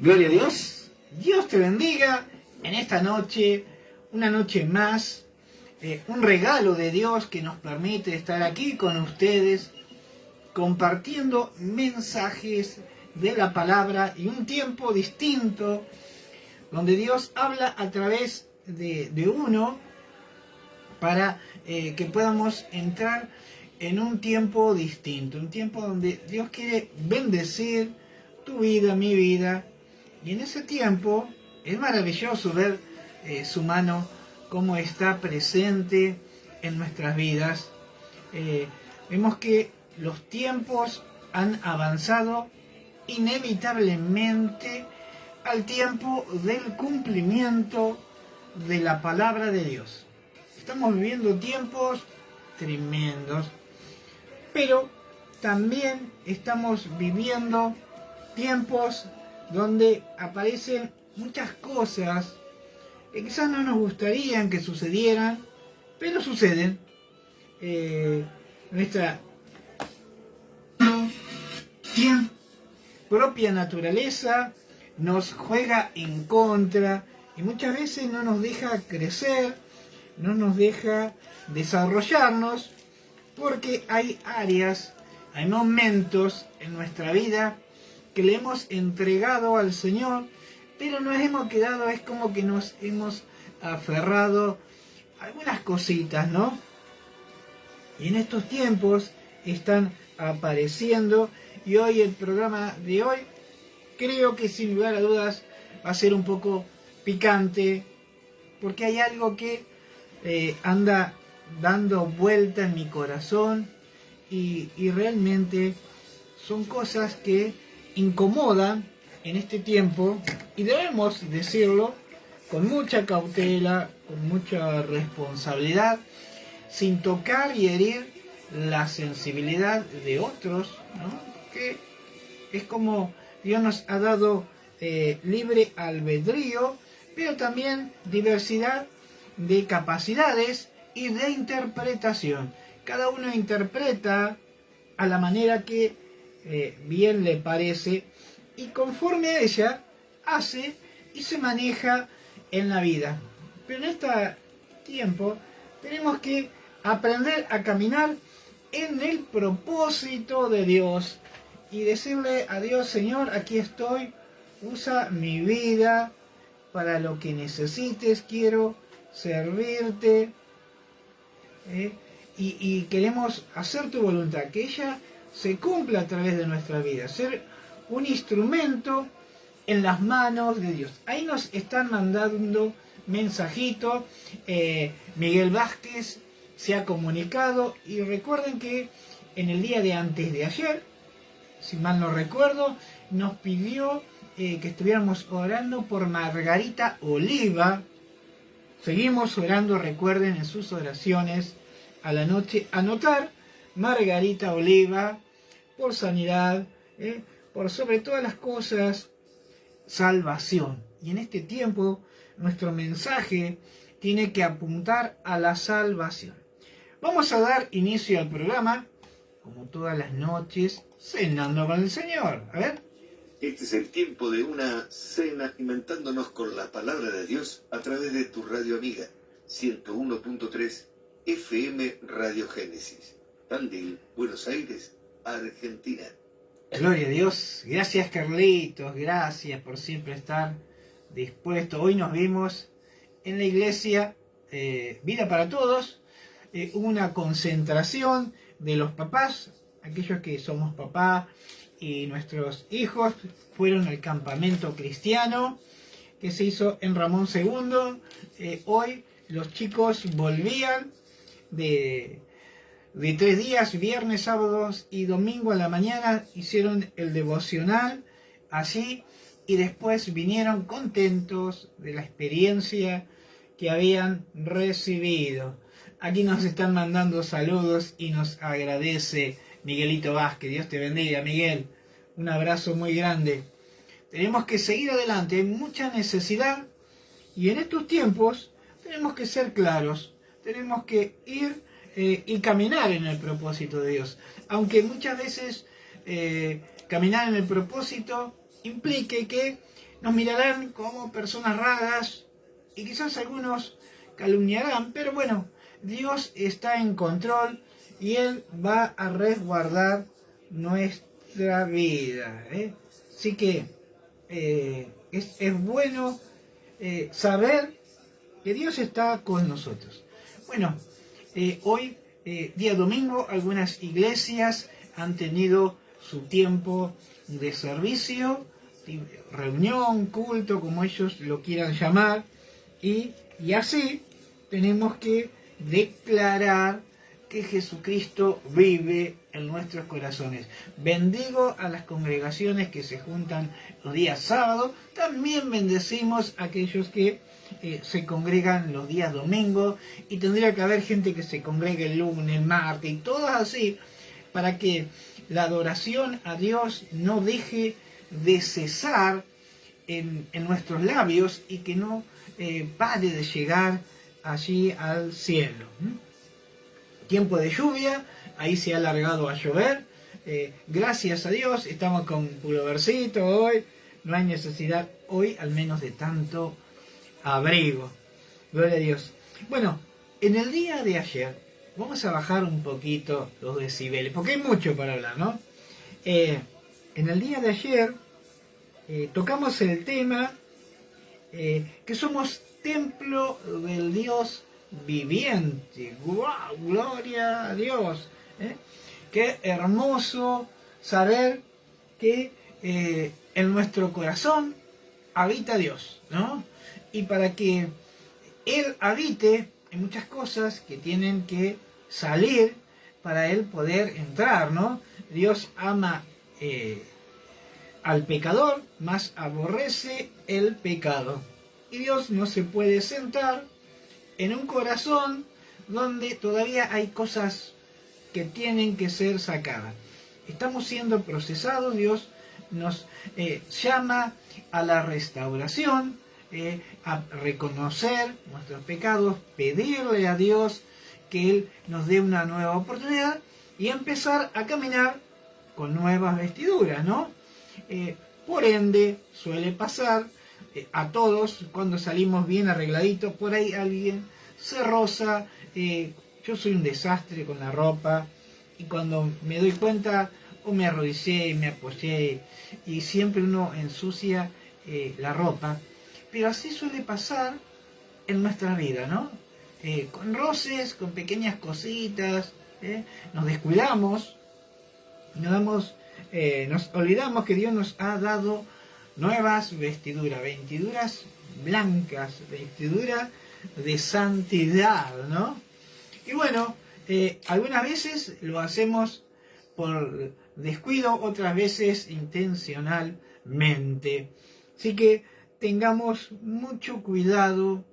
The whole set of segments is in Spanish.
Gloria a Dios. Dios te bendiga en esta noche, una noche más, un regalo de Dios que nos permite estar aquí con ustedes, compartiendo mensajes de la palabra y un tiempo distinto, donde Dios habla a través de uno para que podamos entrar en un tiempo distinto, un tiempo donde Dios quiere bendecir tu vida, mi vida, y en ese tiempo es maravilloso ver su mano, cómo está presente en nuestras vidas. Vemos que los tiempos han avanzado inevitablemente al tiempo del cumplimiento de la palabra de Dios. Estamos viviendo tiempos tremendos, pero también estamos viviendo tiempos donde aparecen muchas cosas que quizás no nos gustarían que sucedieran, pero suceden. Nuestra propia naturaleza nos juega en contra y muchas veces no nos deja crecer, no nos deja desarrollarnos, porque hay áreas, hay momentos en nuestra vida que le hemos entregado al Señor, pero nos hemos quedado, es como que nos hemos aferrado a algunas cositas, ¿no? Y en estos tiempos están apareciendo, y hoy el programa de hoy creo que sin lugar a dudas va a ser un poco picante, porque hay algo que anda dando vuelta en mi corazón y realmente son cosas que incomodan en este tiempo, y debemos decirlo con mucha cautela, con mucha responsabilidad, sin tocar y herir la sensibilidad de otros, ¿no? Que es como Dios nos ha dado libre albedrío, pero también diversidad de capacidades y de interpretación. Cada uno interpreta a la manera que bien le parece, y conforme a ella hace y se maneja en la vida. Pero en este tiempo tenemos que aprender a caminar en el propósito de Dios y decirle a Dios: Señor, aquí estoy, usa mi vida para lo que necesites, quiero servirte, y queremos hacer tu voluntad, que ella se cumpla a través de nuestra vida, ser un instrumento en las manos de Dios. Ahí nos están mandando mensajitos. Miguel Vázquez se ha comunicado, y recuerden que en el día de antes de ayer, si mal no recuerdo, nos pidió que estuviéramos orando por Margarita Oliva. Seguimos orando, recuerden en sus oraciones a la noche anotar Margarita Oliva, por sanidad, por sobre todas las cosas, salvación. Y en este tiempo nuestro mensaje tiene que apuntar a la salvación. Vamos a dar inicio al programa, como todas las noches, cenando con el Señor. A ver. Este es el tiempo de una cena alimentándonos con la palabra de Dios a través de tu radio amiga, 101.3 FM Radio Génesis, Tandil, Buenos Aires, Argentina. Gloria a Dios. Gracias, Carlitos, gracias por siempre estar dispuesto. Hoy nos vimos en la iglesia Vida para Todos. Hubo una concentración de los papás, aquellos que somos papás, y nuestros hijos fueron al campamento cristiano que se hizo en Ramón II. Hoy los chicos volvían de 3 días, viernes, sábados y domingo a la mañana, hicieron el devocional allí, y después vinieron contentos de la experiencia que habían recibido. Aquí nos están mandando saludos y nos agradece Miguelito Vázquez. Dios te bendiga, Miguel. Un abrazo muy grande. Tenemos que seguir adelante, hay mucha necesidad, y en estos tiempos tenemos que ser claros, tenemos que ir y caminar en el propósito de Dios. Aunque muchas veces caminar en el propósito implique que nos mirarán como personas raras y quizás algunos calumniarán, pero bueno, Dios está en control y Él va a resguardar nuestra vida. Así que es bueno saber que Dios está con nosotros. Bueno, hoy, día domingo, algunas iglesias han tenido su tiempo de servicio, reunión, culto, como ellos lo quieran llamar, y así tenemos que declarar que Jesucristo vive en nuestros corazones. Bendigo a las congregaciones que se juntan los días sábados, también bendecimos a aquellos que se congregan los días domingos, y tendría que haber gente que se congregue el lunes, el martes, y todas así, para que la adoración a Dios no deje de cesar en nuestros labios y que no pare de llegar allí al cielo. Tiempo de lluvia, ahí se ha alargado a llover, gracias a Dios, estamos con pulovercito hoy, no hay necesidad hoy al menos de tanto abrigo, gloria a Dios. Bueno, en el día de ayer, vamos a bajar un poquito los decibeles, porque hay mucho para hablar, ¿no? En el día de ayer tocamos el tema que somos templo del Dios viviente. ¡Wow! Gloria a Dios. Qué hermoso saber que en nuestro corazón habita Dios, ¿no? Y para que Él habite, hay muchas cosas que tienen que salir para Él poder entrar, ¿no? Dios ama al pecador, mas aborrece el pecado. Y Dios no se puede sentar en un corazón donde todavía hay cosas que tienen que ser sacadas. Estamos siendo procesados, Dios nos llama a la restauración, a reconocer nuestros pecados, pedirle a Dios que Él nos dé una nueva oportunidad y empezar a caminar con nuevas vestiduras, ¿no? Por ende, suele pasar a todos cuando salimos bien arregladitos, por ahí alguien se roza. Yo soy un desastre con la ropa y cuando me doy cuenta o me arrodillé, me apoyé y siempre uno ensucia la ropa, pero así suele pasar en nuestra vida, ¿no? Con roces, con pequeñas cositas, nos descuidamos, nos olvidamos que Dios nos ha dado nuevas vestiduras blancas, vestiduras de santidad, ¿no? Y bueno, algunas veces lo hacemos por descuido, otras veces intencionalmente. Así que tengamos mucho cuidado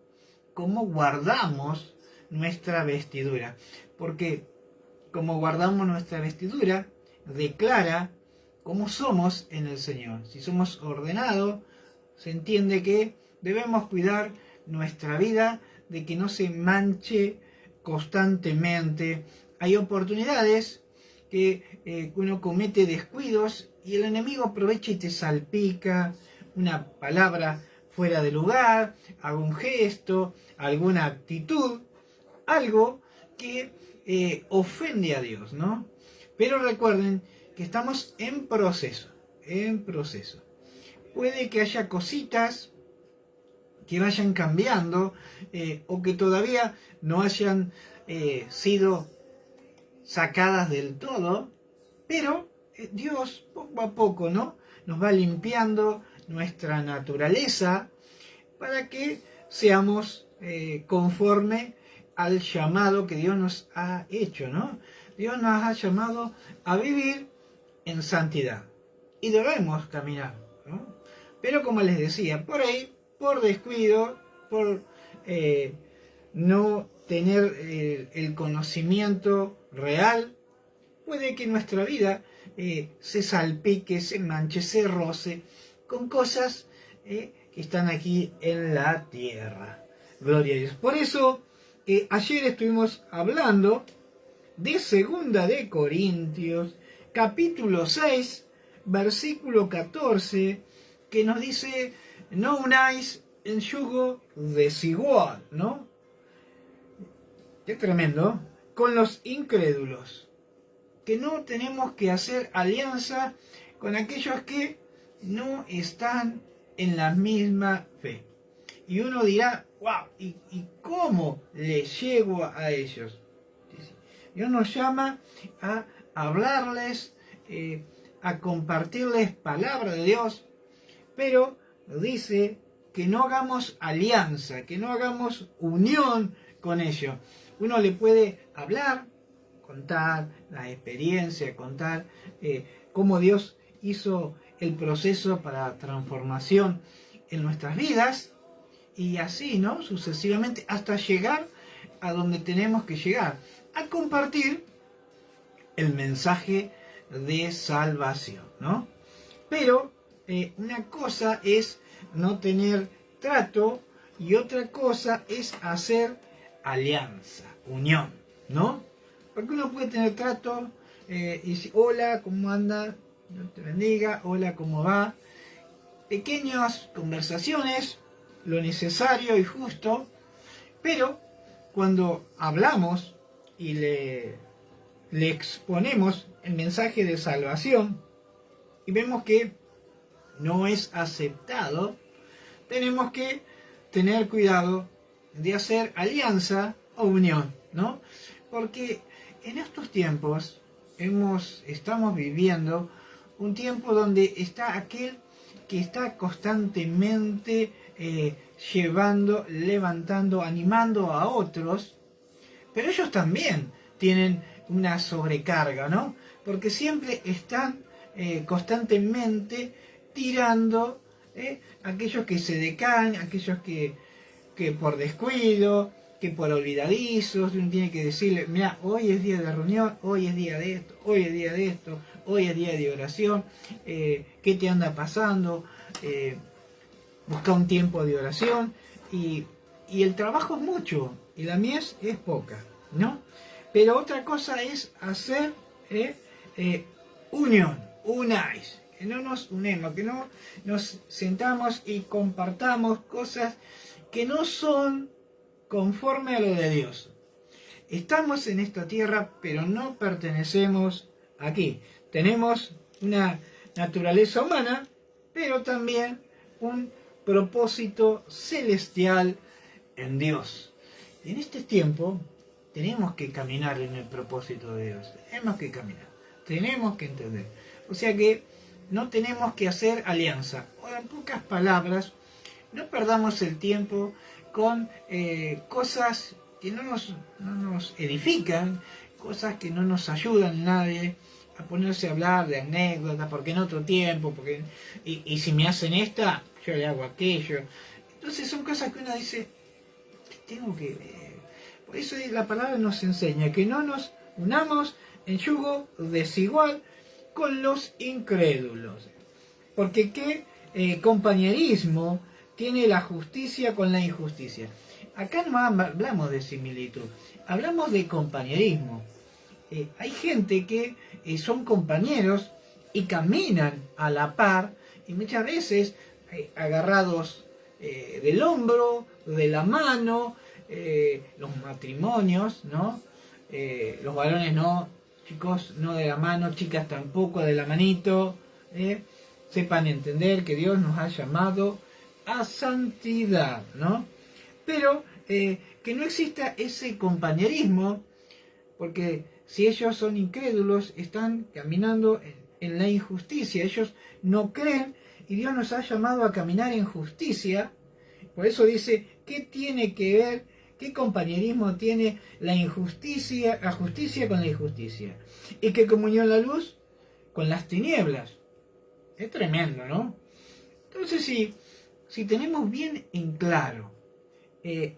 cómo guardamos nuestra vestidura, porque como guardamos nuestra vestidura, declara cómo somos en el Señor. Si somos ordenados, se entiende que debemos cuidar nuestra vida de que no se manche constantemente. Hay oportunidades que uno comete descuidos y el enemigo aprovecha y te salpica una palabra fuera de lugar, algún gesto, alguna actitud, algo que ofende a Dios, ¿no? Pero recuerden que estamos en proceso. Puede que haya cositas que vayan cambiando o que todavía no hayan sido sacadas del todo, pero Dios poco a poco, ¿no?, nos va limpiando nuestra naturaleza para que seamos conforme al llamado que Dios nos ha hecho, ¿no? Dios nos ha llamado a vivir en santidad y debemos caminar, ¿no? Pero como les decía, por ahí, por descuido, por no tener el conocimiento real, puede que nuestra vida se salpique, se manche, se roce con cosas que están aquí en la tierra. Gloria a Dios. Por eso, ayer estuvimos hablando de 2 de Corintios, capítulo 6, versículo 14, que nos dice, no unáis en yugo desigual, ¿no? Qué tremendo, con los incrédulos, que no tenemos que hacer alianza con aquellos que no están en la misma fe. Y uno dirá, wow, ¿y cómo le llego a ellos? Dios nos llama a hablarles, a compartirles palabra de Dios, pero dice que no hagamos alianza, que no hagamos unión con ellos. Uno le puede hablar, contar la experiencia, contar cómo Dios hizo el proceso para transformación en nuestras vidas, y así, ¿no? Sucesivamente, hasta llegar a donde tenemos que llegar, a compartir el mensaje de salvación, ¿no? Pero una cosa es no tener trato y otra cosa es hacer alianza, unión, ¿no? Porque uno puede tener trato y decir, hola, ¿cómo anda? Dios te bendiga, hola, ¿cómo va? Pequeñas conversaciones, lo necesario y justo, pero cuando hablamos y le exponemos el mensaje de salvación y vemos que no es aceptado, tenemos que tener cuidado de hacer alianza o unión, ¿no? Porque en estos tiempos estamos viviendo un tiempo donde está aquel que está constantemente llevando, levantando, animando a otros, pero ellos también tienen una sobrecarga, ¿no? Porque siempre están constantemente tirando aquellos que se decaen, aquellos que por descuido, que por olvidadizos, uno tiene que decirle, mira, hoy es día de reunión, hoy es día de esto, hoy es día de esto, hoy es día de oración, ¿qué te anda pasando? Busca un tiempo de oración, y el trabajo es mucho, y la mies es poca, ¿no? Pero otra cosa es hacer unión, unáis, que no nos unemos, que no nos sentamos y compartamos cosas que no son conforme a lo de Dios. Estamos en esta tierra, pero no pertenecemos aquí. Tenemos una naturaleza humana, pero también un propósito celestial en Dios. Y en este tiempo tenemos que caminar en el propósito de Dios. Tenemos que caminar. Tenemos que entender. O sea que no tenemos que hacer alianza. O en pocas palabras, no perdamos el tiempo con cosas que no nos edifican, cosas que no nos ayudan a nadie, a ponerse a hablar de anécdotas, porque en otro tiempo, porque y si me hacen esta, yo le hago aquello. Entonces son cosas que uno dice, tengo que ver. Por eso la palabra nos enseña que no nos unamos en yugo desigual con los incrédulos. Porque qué compañerismo tiene la justicia con la injusticia. Acá no hablamos de similitud, hablamos de compañerismo. Hay gente que son compañeros y caminan a la par, y muchas veces agarrados del hombro, de la mano, los matrimonios, ¿no? Los varones no, chicos, no de la mano, chicas tampoco de la manito. Sepan entender que Dios nos ha llamado a santidad, ¿no? Pero que no exista ese compañerismo, porque si ellos son incrédulos, están caminando en la injusticia, ellos no creen, y Dios nos ha llamado a caminar en justicia. Por eso dice, ¿qué tiene que ver, qué compañerismo tiene la injusticia, la justicia con la injusticia? ¿Y qué comunión la luz con las tinieblas? Es tremendo, ¿no? Entonces, si tenemos bien en claro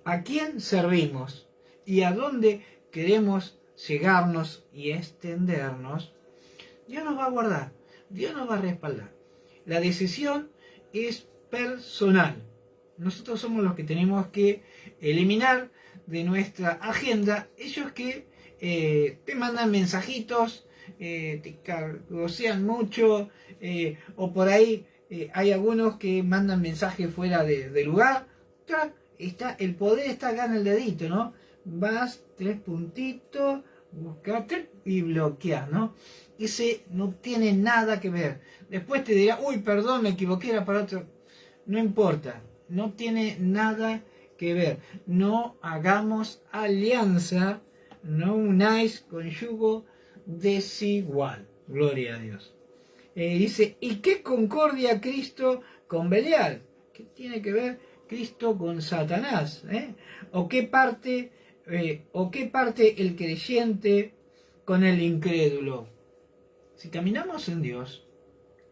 a quién servimos y a dónde queremos llegarnos y extendernos, Dios nos va a guardar, Dios nos va a respaldar. La decisión es personal. Nosotros somos los que tenemos que eliminar de nuestra agenda ellos que te mandan mensajitos, te cargosean mucho, o por ahí hay algunos que mandan mensajes fuera de lugar. El poder está acá en el dedito, ¿no? Vas, 3 puntitos, buscar y bloquear, ¿no? Ese no tiene nada que ver. Después te dirá, uy, perdón, me equivoqué, era para otro. No importa, no tiene nada que ver. No hagamos alianza, no unáis con yugo desigual. Gloria a Dios. Dice, ¿y qué concordia Cristo con Belial? ¿Qué tiene que ver Cristo con Satanás? ¿O qué parte el creyente con el incrédulo? Si caminamos en Dios,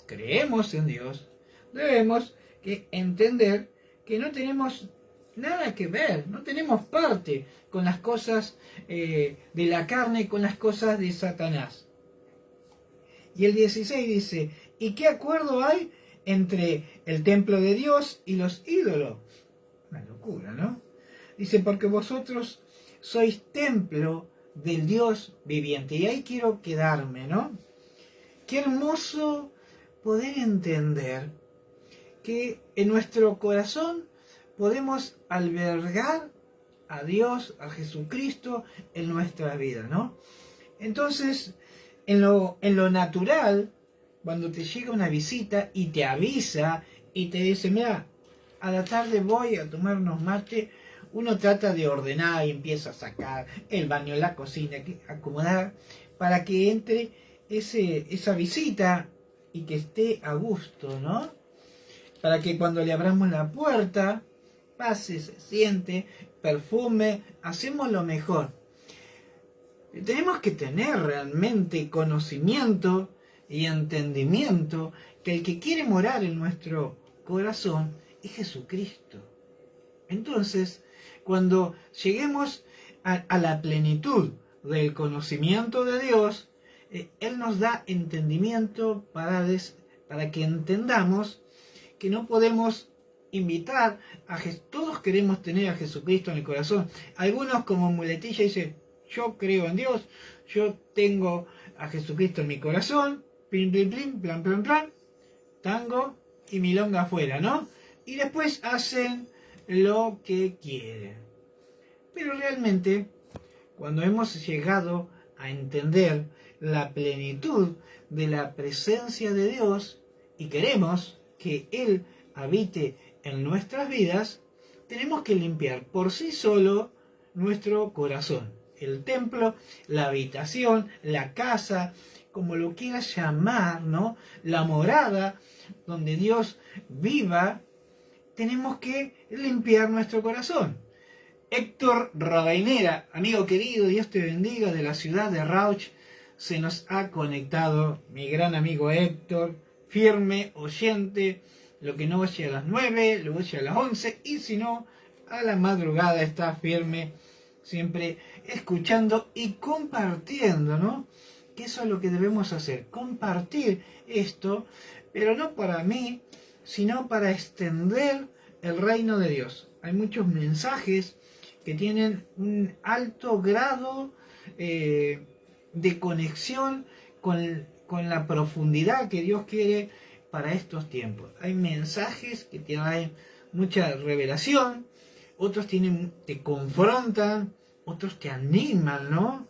creemos en Dios, debemos entender que no tenemos nada que ver, no tenemos parte con las cosas de la carne, con las cosas de Satanás. Y el 16 dice, ¿y qué acuerdo hay entre el templo de Dios y los ídolos? Una locura, ¿no? Dice, porque vosotros sois templo del Dios viviente. Y ahí quiero quedarme, ¿no? Qué hermoso poder entender que en nuestro corazón podemos albergar a Dios, a Jesucristo en nuestra vida, ¿no? Entonces, en lo natural, cuando te llega una visita y te avisa y te dice, mira, a la tarde voy a tomar unos mates, uno trata de ordenar y empieza a sacar el baño, la cocina, acomodar, para que entre esa visita y que esté a gusto, ¿no? Para que cuando le abramos la puerta, pase, se siente, perfume, hacemos lo mejor. Tenemos que tener realmente conocimiento y entendimiento que el que quiere morar en nuestro corazón es Jesucristo. Entonces, cuando lleguemos a la plenitud del conocimiento de Dios, Él nos da entendimiento para que entendamos que no podemos invitar a Jesús. Todos queremos tener a Jesucristo en el corazón. Algunos como muletilla dicen, yo creo en Dios, yo tengo a Jesucristo en mi corazón, plin, plin, plin, plan, plan, plan, tango y milonga afuera, ¿no? Y después hacen lo que quieren. Pero realmente, cuando hemos llegado a entender la plenitud de la presencia de Dios y queremos que Él habite en nuestras vidas, tenemos que limpiar por sí solo nuestro corazón. El templo, la habitación, la casa, como lo quieras llamar, ¿no? La morada donde Dios viva, tenemos que limpiar nuestro corazón. Héctor Rabainera, amigo querido, Dios te bendiga, de la ciudad de Rauch, se nos ha conectado, mi gran amigo Héctor, firme, oyente, lo que no oye a las 9, lo oye a las 11, y si no, a la madrugada está firme, siempre escuchando y compartiendo, ¿no? Que eso es lo que debemos hacer, compartir esto, pero no para mí, sino para extender el reino de Dios. Hay muchos mensajes que tienen un alto grado de conexión con la profundidad que Dios quiere para estos tiempos. Hay mensajes que tienen mucha revelación, otros te confrontan, otros te animan, ¿no?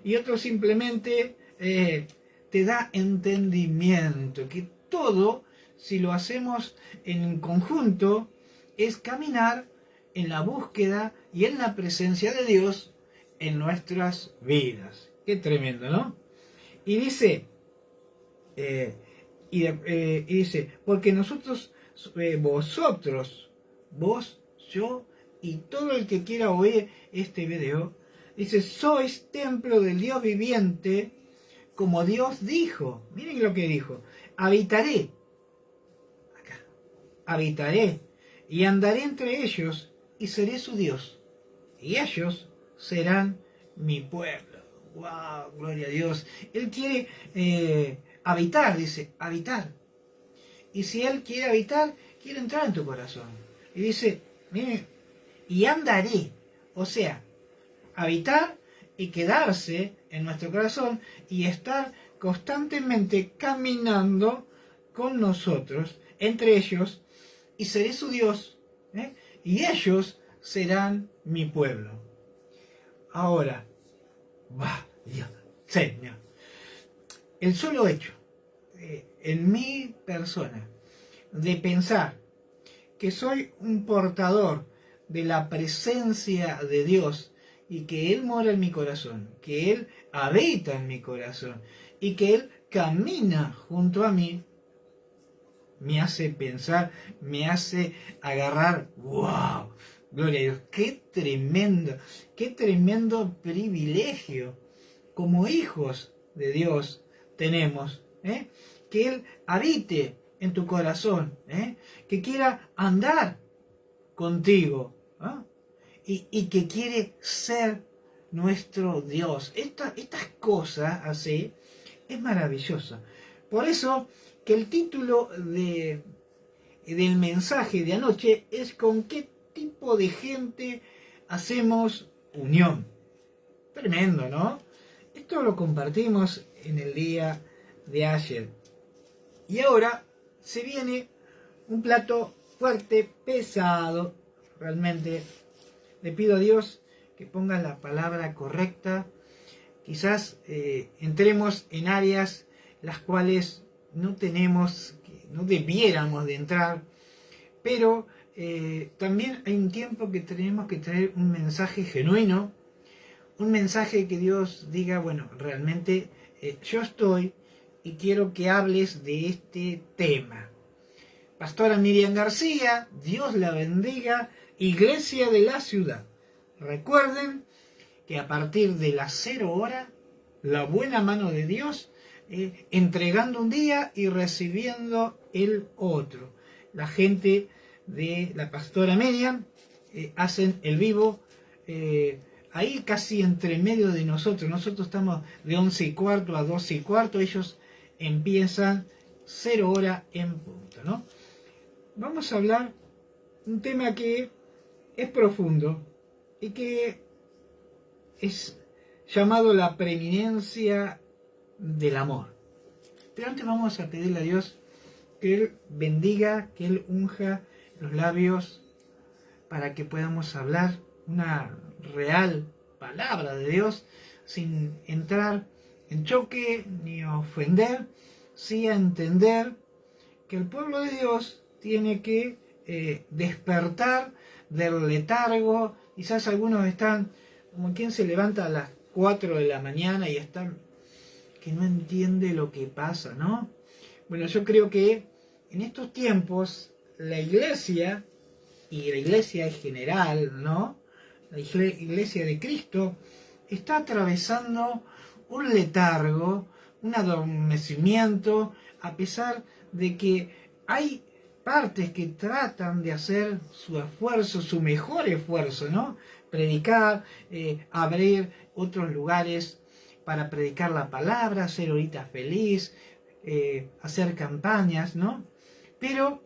Y otros simplemente te da entendimiento, que todo, si lo hacemos en conjunto, es caminar en la búsqueda y en la presencia de Dios en nuestras vidas. Qué tremendo, ¿no? Y dice, dice, porque nosotros, vosotros, vos, yo y todo el que quiera oír este video, dice, sois templo del Dios viviente, como Dios dijo. Miren lo que dijo, habitaré, acá, habitaré, y andaré entre ellos, y seré su Dios, y ellos serán mi pueblo. ¡Wow! Gloria a Dios. Él quiere habitar, dice, habitar. Y si Él quiere habitar, quiere entrar en tu corazón. Y dice, miren, y andaré. O sea, habitar y quedarse en nuestro corazón y estar constantemente caminando con nosotros entre ellos y seré su Dios, y ellos serán mi pueblo. Ahora, Dios, Señor, el solo hecho en mi persona de pensar que soy un portador de la presencia de Dios y que Él mora en mi corazón, que Él habita en mi corazón y que Él camina junto a mí, me hace pensar, me hace agarrar, ¡wow! Gloria a Dios, qué tremendo privilegio como hijos de Dios tenemos, que Él habite en tu corazón, que quiera andar contigo, y que quiere ser nuestro Dios. Estas cosas así es maravilloso. Por eso que el título del mensaje de anoche es ¿con qué tipo de gente hacemos unión? Tremendo, ¿no? Esto lo compartimos en el día de ayer. Y ahora se viene un plato fuerte, pesado. Realmente le pido a Dios que ponga la palabra correcta. Quizás entremos en áreas las cuales no debiéramos de entrar, pero también hay un tiempo que tenemos que traer un mensaje genuino, un mensaje que Dios diga, bueno, realmente yo estoy y quiero que hables de este tema. Pastora Miriam García, Dios la bendiga, Iglesia de la Ciudad. Recuerden que a partir de las 0 horas, la buena mano de Dios, entregando un día y recibiendo el otro. La gente de la Pastora Miriam hacen el vivo, ahí casi entre medio de nosotros. Nosotros estamos de 11:15 a 12:15, ellos empiezan 0 horas en punto, ¿no? Vamos a hablar un tema que es profundo y que es llamado la preeminencia del amor. Pero antes vamos a pedirle a Dios que Él bendiga, que Él unja los labios para que podamos hablar una real palabra de Dios sin entrar en choque ni ofender, sí a entender que el pueblo de Dios tiene que despertar del letargo. Quizás algunos están como quien se levanta a las 4 de la mañana y están que no entiende lo que pasa, ¿no? Bueno, yo creo que en estos tiempos la iglesia, y la iglesia en general, ¿no? La iglesia de Cristo está atravesando un letargo, un adormecimiento, a pesar de que hay partes que tratan de hacer su esfuerzo, su mejor esfuerzo, ¿no? Predicar, abrir otros lugares para predicar la palabra, hacer horitas feliz, hacer campañas, ¿no? Pero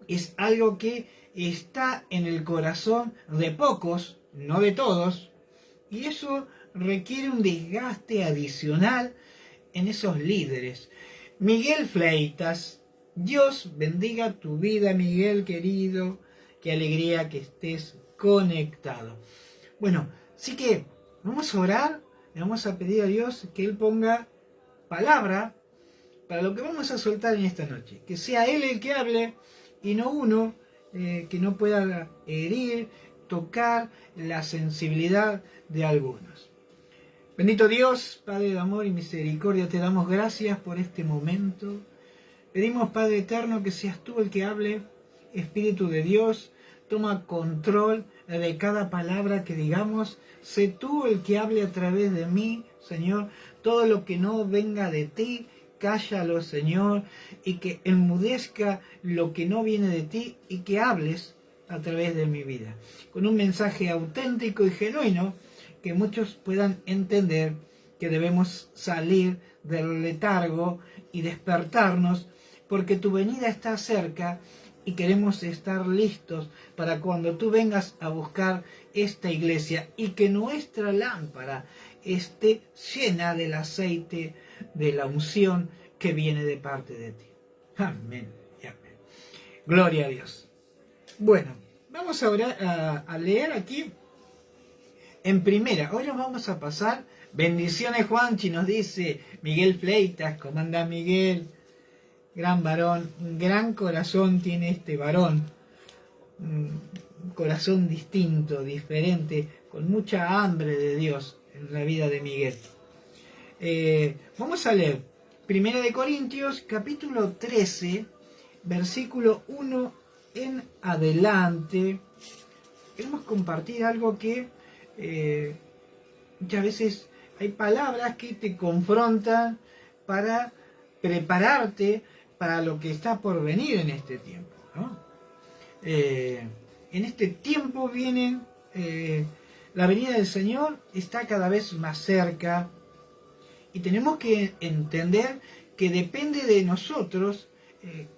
es algo que está en el corazón de pocos, no de todos, y eso requiere un desgaste adicional en esos líderes. Miguel Fleitas, Dios bendiga tu vida, Miguel querido, qué alegría que estés conectado. Bueno, así que vamos a orar, le vamos a pedir a Dios que Él ponga palabra para lo que vamos a soltar en esta noche. Que sea Él el que hable y no uno que no pueda herir, tocar la sensibilidad de algunos. Bendito Dios, Padre de amor y misericordia, te damos gracias por este momento. Pedimos, Padre eterno, que seas tú el que hable. Espíritu de Dios, toma control de cada palabra que digamos. Sé tú el que hable a través de mí, Señor. Todo lo que no venga de ti, cállalo, Señor, y que enmudezca lo que no viene de ti y que hables a través de mi vida. Con un mensaje auténtico y genuino que muchos puedan entender que debemos salir del letargo y despertarnos porque tu venida está cerca y queremos estar listos para cuando tú vengas a buscar esta iglesia y que nuestra lámpara esté llena del aceite de la unción que viene de parte de ti. Amén y amén. Gloria a Dios. Bueno, vamos ahora a leer aquí en primera. Hoy nos vamos a pasar. Bendiciones, Juanchi, nos dice Miguel Fleitas. ¿Cómo anda, Miguel? Gran varón, un gran corazón tiene este varón. Un corazón distinto, diferente, con mucha hambre de Dios en la vida de Miguel. Vamos a leer Primera de Corintios, capítulo 13, versículo 1 en adelante. Queremos compartir algo que muchas veces hay palabras que te confrontan para prepararte para lo que está por venir en este tiempo, ¿no? En este tiempo vienen, la venida del Señor está cada vez más cerca y tenemos que entender que depende de nosotros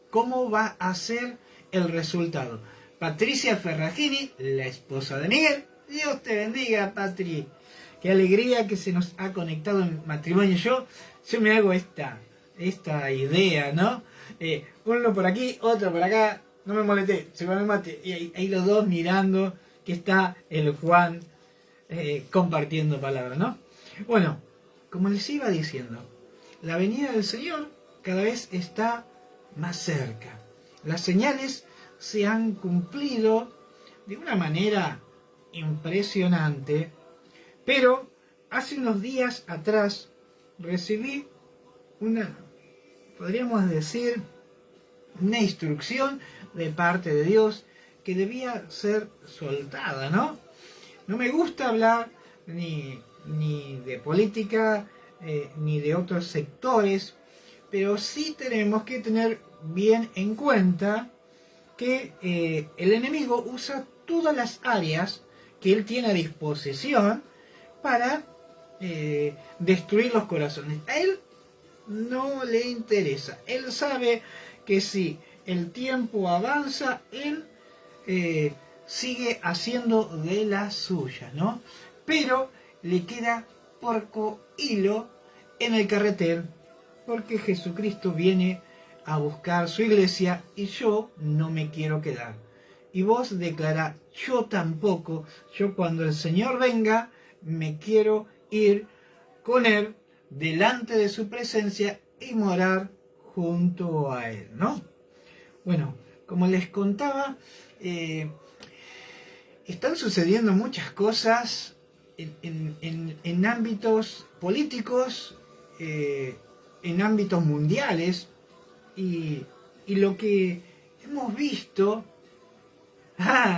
cómo va a ser el resultado. Patricia Ferragini, la esposa de Miguel, Dios te bendiga, Patri. Qué alegría que se nos ha conectado en matrimonio. Yo me hago esta idea, ¿no? Uno por aquí, otro por acá, no me molesté, se va a mate. Y ahí los dos mirando que está el Juan compartiendo palabras, ¿no? Bueno, como les iba diciendo, la venida del Señor cada vez está más cerca. Las señales se han cumplido de una manera impresionante, pero hace unos días atrás recibí podríamos decir, una instrucción de parte de Dios que debía ser soltada, ¿no? No me gusta hablar ni de política, ni de otros sectores, pero sí tenemos que tener bien en cuenta que el enemigo usa todas las áreas que él tiene a disposición para destruir los corazones. A él no le interesa. Él sabe que si el tiempo avanza, él sigue haciendo de las suyas, ¿no? Pero le queda porco hilo en el carretel, porque Jesucristo viene a buscar su iglesia y yo no me quiero quedar. Y vos declará, yo tampoco, yo cuando el Señor venga, me quiero ir con Él delante de su presencia y morar junto a Él, ¿no? Bueno, como les contaba, están sucediendo muchas cosas en ámbitos políticos, en ámbitos mundiales, y lo que hemos visto,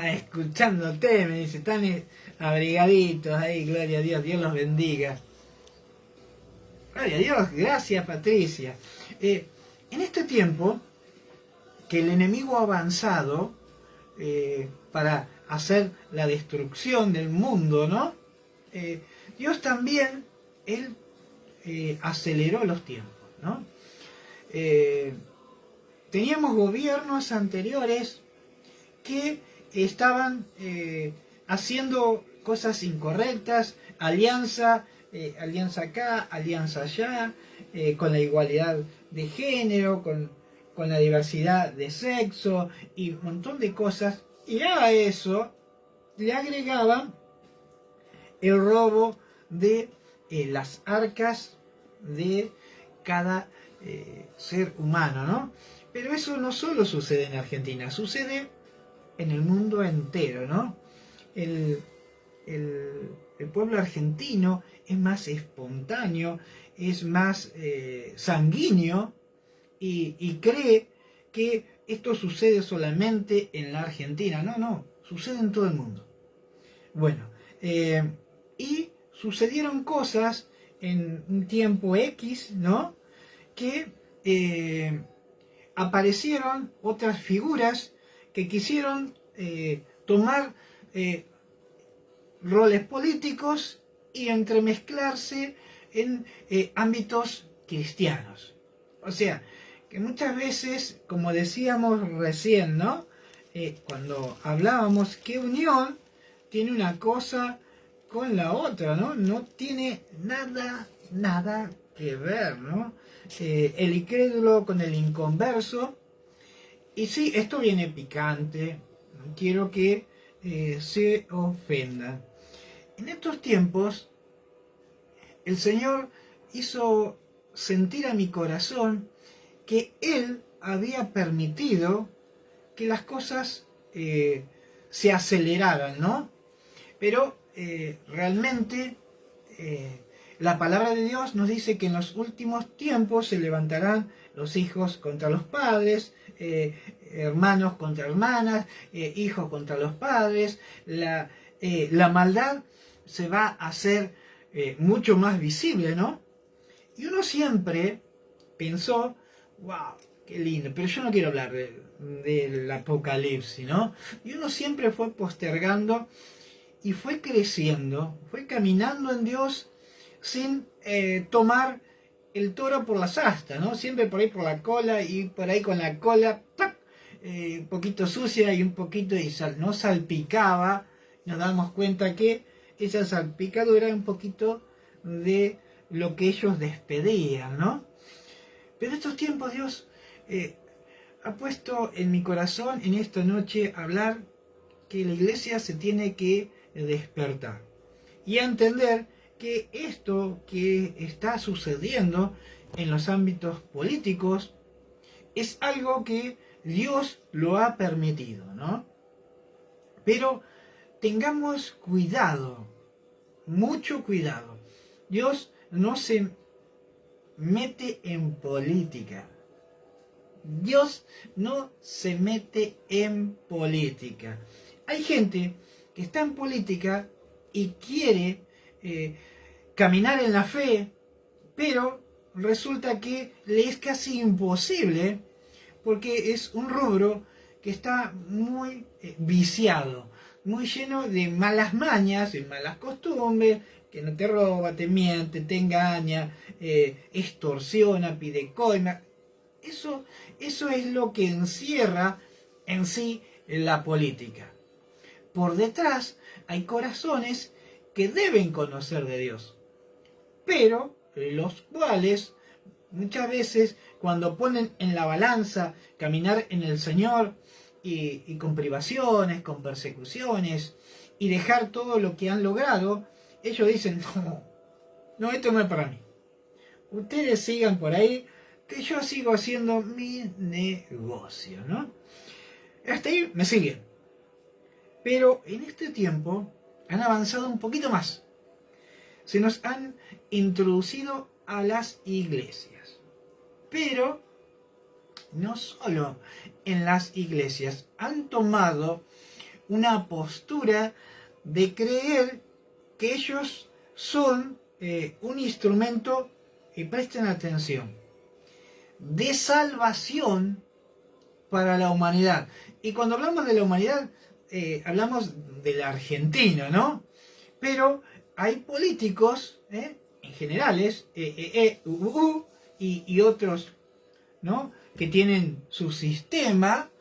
escuchándote, me dice, están abrigaditos ahí, gloria a Dios, Dios los bendiga. Gloria a Dios, gracias Patricia. En este tiempo que el enemigo ha avanzado para hacer la destrucción del mundo, ¿no? Dios también, Él aceleró los tiempos, ¿no? Teníamos gobiernos anteriores que estaban haciendo cosas incorrectas, alianza acá, alianza allá, con la igualdad de género, con la diversidad de sexo y un montón de cosas, y a eso le agregaban el robo de las arcas de cada ser humano, ¿no? Pero eso no solo sucede en Argentina, sucede en el mundo entero, ¿no? El pueblo argentino es más espontáneo, es más sanguíneo y cree que esto sucede solamente en la Argentina. No, sucede en todo el mundo. Bueno, y sucedieron cosas en un tiempo X, ¿no? Que aparecieron otras figuras que quisieron tomar roles políticos y entremezclarse en ámbitos cristianos. O sea, que muchas veces, como decíamos recién, ¿no? Cuando hablábamos, ¿qué unión tiene una cosa con la otra, ¿no? No tiene nada que ver, ¿no? El incrédulo con el inconverso, Y sí, esto viene picante, no quiero que se ofendan. En estos tiempos, el Señor hizo sentir a mi corazón que Él había permitido que las cosas se aceleraran, ¿no? Pero realmente la palabra de Dios nos dice que en los últimos tiempos se levantarán los hijos contra los padres, hermanos contra hermanas, hijos contra los padres. La maldad se va a hacer mucho más visible, ¿no? Y uno siempre pensó, wow, qué lindo, pero yo no quiero hablar del apocalipsis, ¿no? Y uno siempre fue postergando y fue creciendo, fue caminando en Dios sin tomar el toro por las astas, ¿no? Siempre por ahí por la cola y por ahí con la cola, ¡tac! Un poquito sucia y un poquito no salpicaba. Nos damos cuenta que esa salpicadura era un poquito de lo que ellos despedían, ¿no? Pero estos tiempos Dios ha puesto en mi corazón en esta noche hablar que la iglesia se tiene que despertar y a entender que esto que está sucediendo en los ámbitos políticos es algo que Dios lo ha permitido, ¿no? Pero tengamos cuidado, mucho cuidado. Dios no se mete en política. Dios no se mete en política. Hay gente que está en política y quiere caminar en la fe, pero resulta que le es casi imposible porque es un rubro que está muy viciado, muy lleno de malas mañas, de malas costumbres, que no te roba, te miente, te engaña, extorsiona, pide coima. Eso es lo que encierra en sí la política. Por detrás hay corazones que deben conocer de Dios, pero los cuales muchas veces cuando ponen en la balanza caminar en el Señor y con privaciones, con persecuciones y dejar todo lo que han logrado, ellos dicen, no, esto no es para mí. Ustedes sigan por ahí, que yo sigo haciendo mi negocio, ¿no? Hasta ahí me siguen. Pero en este tiempo han avanzado un poquito más. Se nos han introducido a las iglesias. Pero no solo en las iglesias. Han tomado una postura de creer que ellos son un instrumento, y presten atención, de salvación para la humanidad. Y cuando hablamos de la humanidad, hablamos del argentino, ¿no? Pero hay políticos, en generales, y otros, ¿no? Que tienen su sistema,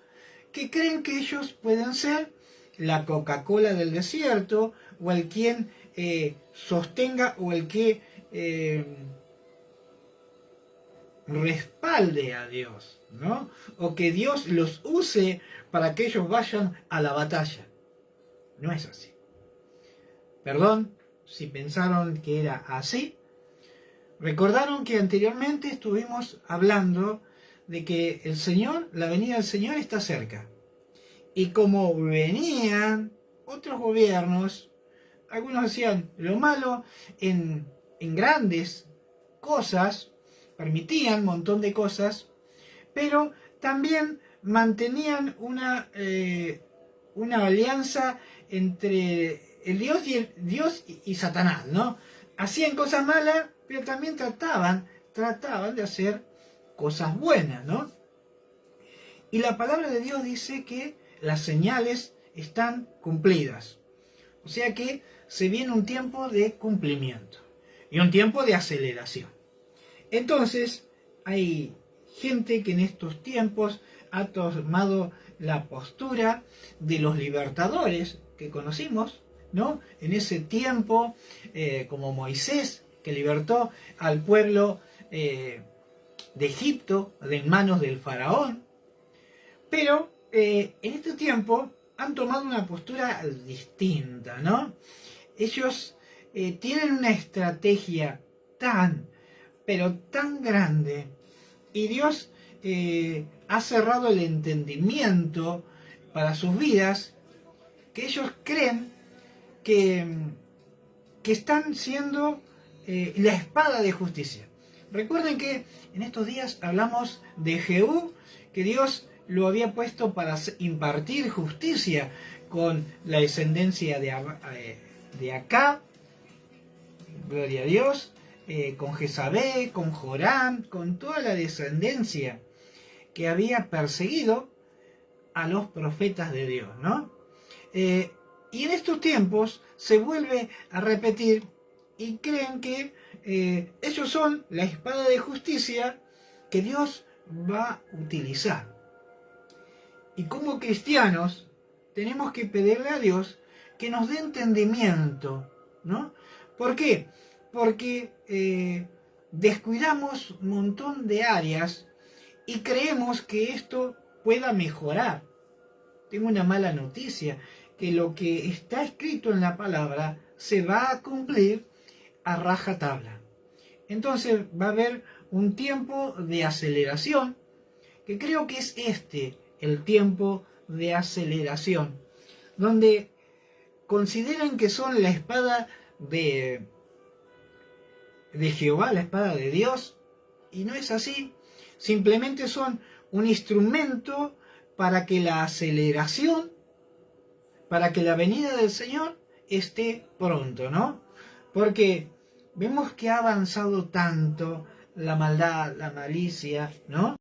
que creen que ellos pueden ser la Coca-Cola del desierto, o el quien sostenga, o el que respalde a Dios, ¿no? O que Dios los use para que ellos vayan a la batalla. No es así. Perdón si pensaron que era así. Recordaron que anteriormente estuvimos hablando de que el Señor, la venida del Señor está cerca. Y como venían otros gobiernos, algunos hacían lo malo en grandes cosas, permitían un montón de cosas, pero también mantenían una alianza entre el Dios y Satanás, ¿no? Hacían cosas malas, pero también trataban de hacer cosas buenas, ¿no? Y la palabra de Dios dice que las señales están cumplidas. O sea que se viene un tiempo de cumplimiento y un tiempo de aceleración. Entonces, hay gente que en estos tiempos ha tomado la postura de los libertadores que conocimos, ¿no? En ese tiempo, como Moisés, que libertó al pueblo de Egipto de manos del faraón. Pero en este tiempo han tomado una postura distinta, ¿no? Ellos tienen una estrategia pero tan grande, y Dios ha cerrado el entendimiento para sus vidas, que ellos creen que están siendo la espada de justicia. Recuerden que en estos días hablamos de Jehú, que Dios lo había puesto para impartir justicia con la descendencia de Acá, gloria a Dios, con Jezabel, con Joram, con toda la descendencia que había perseguido a los profetas de Dios, ¿no? Y en estos tiempos se vuelve a repetir y creen que ellos son la espada de justicia que Dios va a utilizar. Y como cristianos tenemos que pedirle a Dios que nos dé entendimiento, ¿no? ¿Por qué? Porque descuidamos un montón de áreas y creemos que esto pueda mejorar. Tengo una mala noticia, que lo que está escrito en la palabra se va a cumplir a rajatabla. Entonces va a haber un tiempo de aceleración, que creo que es el tiempo de aceleración, donde consideran que son la espada de Jehová, la espada de Dios, y no es así. Simplemente son un instrumento para que la aceleración, para que la venida del Señor esté pronto, ¿no? Porque vemos que ha avanzado tanto la maldad, la malicia, ¿no?